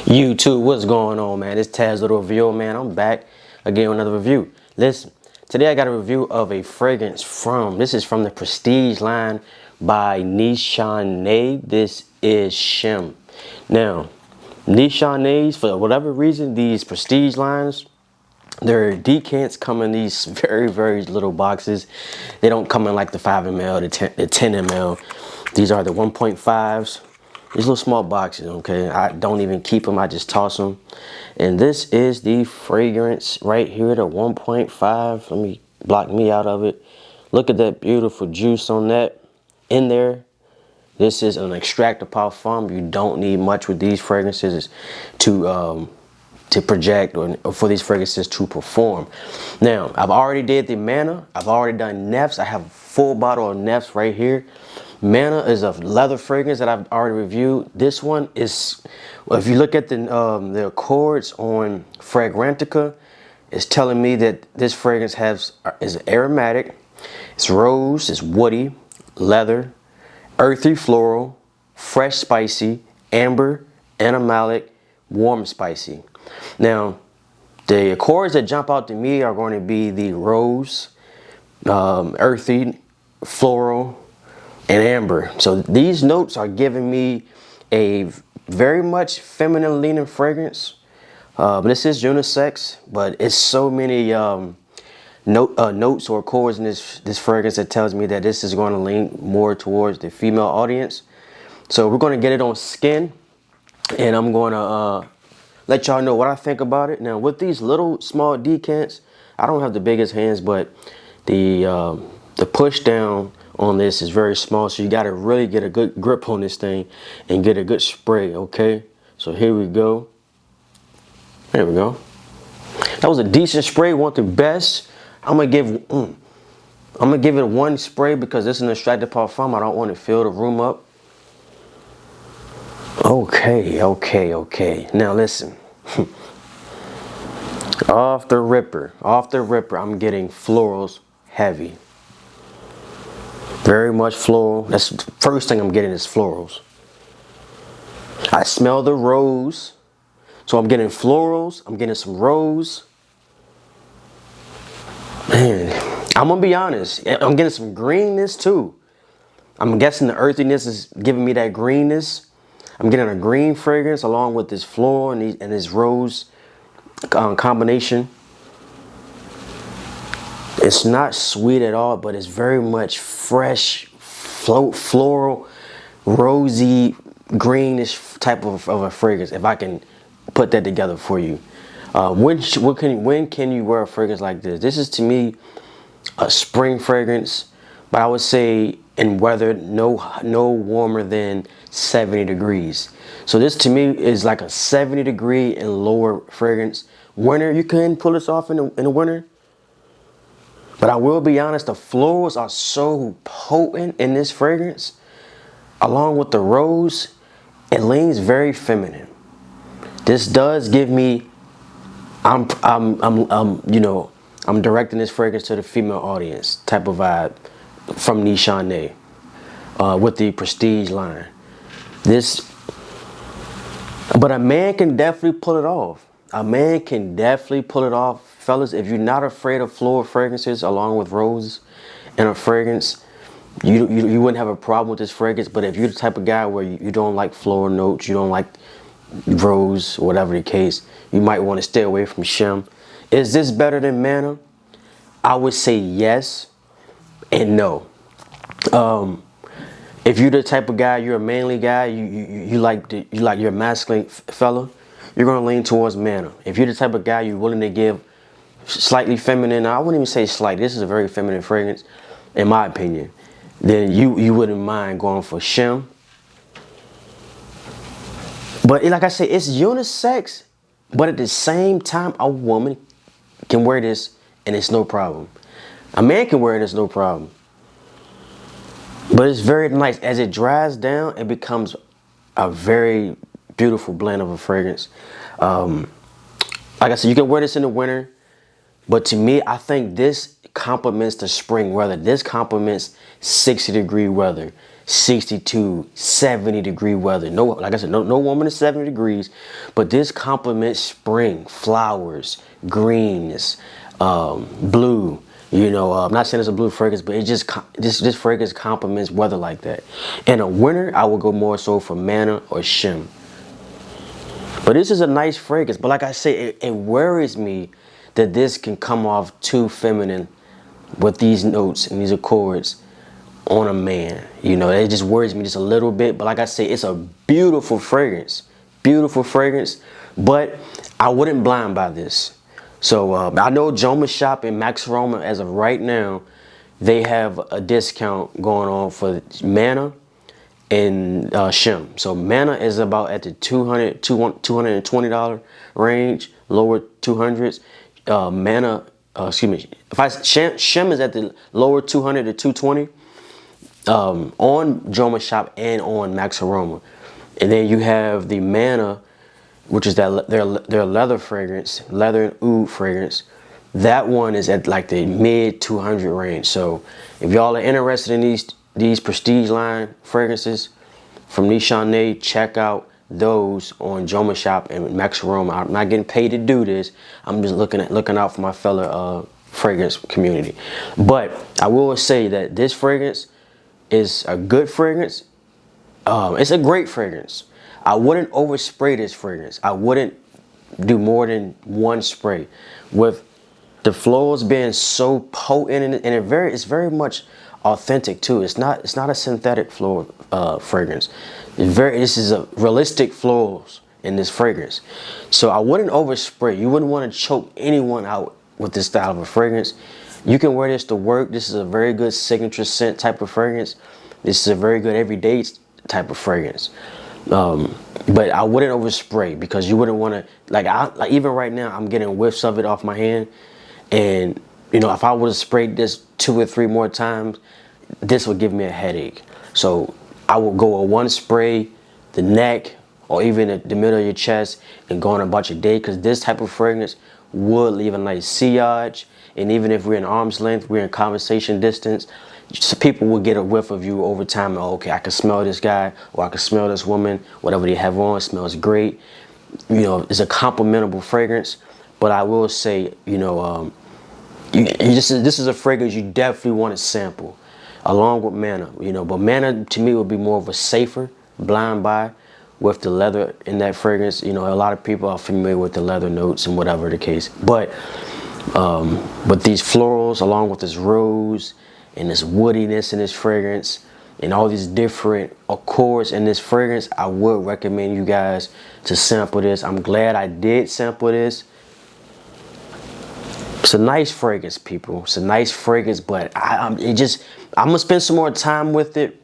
YouTube, what's going on, man? It's Taz Little Review, man. I'm back again with another review. Listen, today I got a review of a fragrance this is from the Prestige line by Nishane. This is Shem. Now, Nishane's, for whatever reason, these Prestige lines, their decants come in these very little boxes. They don't come in like the 5 ml, the 10 ml. These are the 1.5s. These little small boxes, okay? I don't even keep them, I just toss them. And this is the fragrance right here, the 1.5. Let me block me out of it. Look at that beautiful juice on that in there. This is an extractor parfum. You don't need much with these fragrances to project or for these fragrances to perform. Now, I've already did the Manna. I've already done Neffs. I have a full bottle of Neffs right here. Manna is a leather fragrance that I've already reviewed. This one is, well, if you look at the accords on Fragrantica, it's telling me that this fragrance is aromatic, it's rose, it's woody, leather, earthy floral, fresh spicy, amber, animalic, warm spicy. Now, the accords that jump out to me are going to be the rose, earthy, floral, and amber. So these notes are giving me a very much feminine leaning fragrance. This is unisex, but it's so many notes or chords in this fragrance that tells me that this is going to lean more towards the female audience. So we're going to get it on skin, and I'm going to let y'all know what I think about it. Now, with these little small decants, I don't have the biggest hands, but the push down on this is very small, so you got to really get a good grip on this thing and get a good spray. Okay, so here we go. There we go. That was a decent spray. Want the best? I'm gonna give it one spray because this is an extracted parfum. I don't want to fill the room up. Okay. Now listen. Off the ripper, I'm getting florals heavy. Very much floral. That's the first thing I'm getting is florals. I smell the rose. So I'm getting florals. I'm getting some rose. Man, I'm going to be honest. I'm getting some greenness too. I'm guessing the earthiness is giving me that greenness. I'm getting a green fragrance along with this floral and this rose combination. It's not sweet at all, but it's very much fresh, floral, rosy, greenish type of a fragrance, if I can put that together for you. When can you wear a fragrance like this? This is, to me, a spring fragrance, but I would say in weather no warmer than 70 degrees. So this, to me, is like a 70 degree and lower fragrance. Winter, you can pull this off in the winter. But I will be honest, the florals are so potent in this fragrance. Along with the rose, it leans very feminine. This does give me, I'm directing this fragrance to the female audience type of vibe from Nishane with the Prestige line. But a man can definitely pull it off. Fellas, if you're not afraid of floral fragrances along with roses and a fragrance, you wouldn't have a problem with this fragrance. But if you're the type of guy where you don't like floral notes, you don't like rose, whatever the case, you might want to stay away from Shem. Is this better than Manna? I would say yes and no. If you're the type of guy, you're a manly guy, you like you're a masculine fella, you're gonna lean towards Manna. If you're the type of guy you're willing to give slightly feminine, I wouldn't even say slight, this is a very feminine fragrance in my opinion, then you wouldn't mind going for Shem. But like I said, it's unisex, but at the same time, a woman can wear this and it's no problem. A man can wear it, it's no problem. But it's very nice. As it dries down, it becomes a very beautiful blend of a fragrance. Like I said, you can wear this in the winter, but to me, I think this complements the spring weather. This complements 60 degree weather. 62, 70 degree weather. No, like I said, no warmer than 70 degrees, but this complements spring, flowers, greens, blue. You know, I'm not saying it's a blue fragrance, but it just this fragrance complements weather like that. In a winter, I would go more so for Manna or Shem. But this is a nice fragrance. But like I say, it worries me that this can come off too feminine with these notes and these accords on a man. You know, it just worries me just a little bit. But like I say, it's a beautiful fragrance. Beautiful fragrance. But I wouldn't blind by this. So I know Joma Shop and Max Aroma, as of right now, they have a discount going on for Manna and Shem. So Manna is about at the $220 range, lower 200s. Manna, excuse me, Shem is at the lower 200 to 220 on Joma Shop and on Max Aroma. And then you have the Manna, which is their leather fragrance, leather and oud fragrance. That one is at like the mid 200 range. So if y'all are interested in these prestige line fragrances from Nishane, check out those on Joma Shop and Max Aroma. I'm not getting paid to do this. I'm just looking out for my fellow fragrance community. But I will say that this fragrance is a good fragrance. It's a great fragrance. I wouldn't overspray this fragrance. I wouldn't do more than one spray. With the florals being so potent and it's very much authentic too. It's not a synthetic floral fragrance. This is a realistic florals in this fragrance. So I wouldn't overspray. You wouldn't want to choke anyone out with this style of a fragrance. You can wear this to work. This is a very good signature scent type of fragrance. This is a very good everyday type of fragrance. But I wouldn't overspray because you wouldn't want to, like even right now, I'm getting whiffs of it off my hand. And, you know, if I would have sprayed this 2 or 3 more times, this would give me a headache. So I will go a one spray, the neck, or even the middle of your chest and go on about your day, because this type of fragrance would leave a nice sillage. And even if we're in arm's length, we're in conversation distance, so people will get a whiff of you over time. Oh, okay, I can smell this guy, or I can smell this woman. Whatever they have on smells great. You know, it's a complimentable fragrance. But I will say, you know, this is a fragrance you definitely want to sample along with Manna. You know, but Manna to me would be more of a safer blind buy with the leather in that fragrance. You know, a lot of people are familiar with the leather notes and whatever the case. But these florals along with this rose and this woodiness in this fragrance and all these different accords in this fragrance, I would recommend you guys to sample this. I'm glad I did sample this. It's a nice fragrance, people. It's a nice fragrance, but I'm gonna spend some more time with it.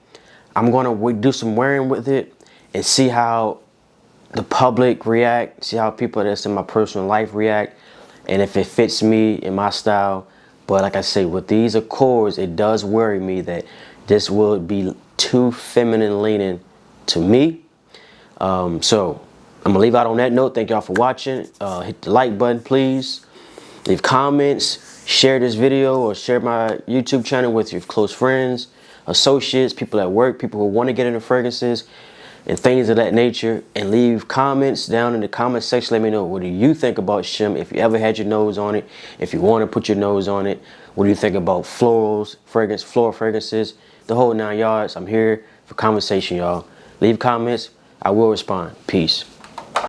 I'm gonna do some wearing with it and see how the public react, see how people that's in my personal life react, and if it fits me in my style. But like I say, with these accords, it does worry me that this will be too feminine leaning to me. So I'm gonna leave out on that note. Thank y'all for watching. Hit the like button, please. Leave comments, share this video, or share my YouTube channel with your close friends, associates, people at work, people who want to get into fragrances and things of that nature. And leave comments down in the comment section. Let me know, what do you think about Shem? If you ever had your nose on it, if you want to put your nose on it, what do you think about florals, floral fragrances, the whole 9 yards? I'm here for conversation, y'all. Leave comments. I will respond. Peace.